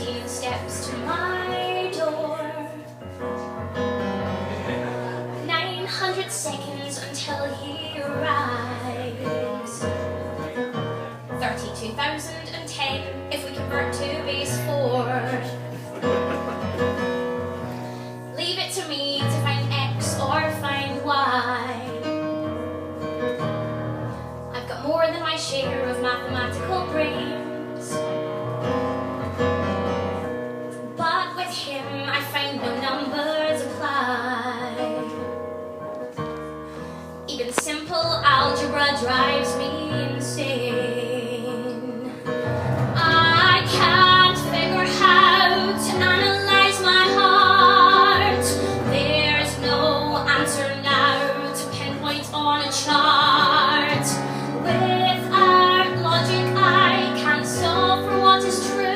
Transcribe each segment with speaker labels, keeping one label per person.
Speaker 1: 17 steps to my door. 900 seconds until he arrives. 32,010 if we convert to base 4. Leave it to me to find X or find Y. I've got more than my share of mathematical brains. But with him I find no numbers apply. Even simple algebra drives me insane. I can't figure how to analyze my heart. There's no answer now to pinpoint on a chart. Without logic I can't solve for what is true.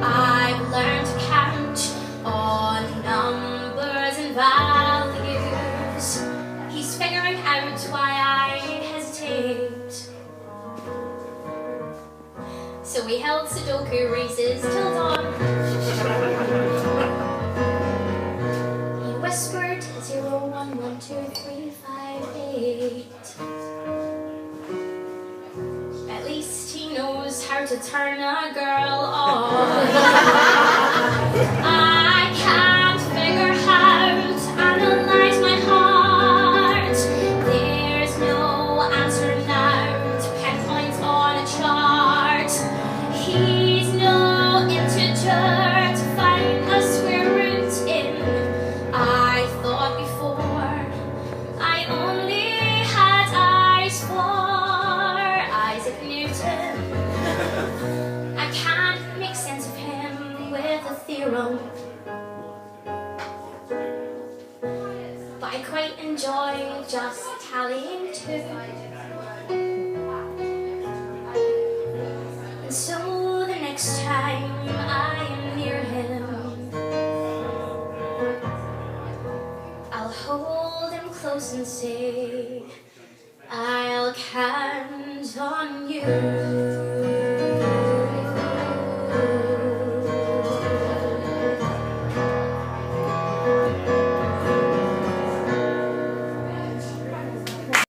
Speaker 1: I've learned to count on numbers and values. He's figuring out why I hesitate. So we held Sudoku races till dawn. He whispered 0, 1, 1, 2, 3, 5, 8. At least he knows how to turn a girl on. I can't figure how to analyze my heart. There's no answer now to pinpoint on a chart. He's no integer to find a square root in. I thought before I only had eyes for Isaac Newton. I can't make sense of him with a theorem, but I quite enjoy just tallying too. And so the next time I am near him, I'll hold him close and say, I'll count on you.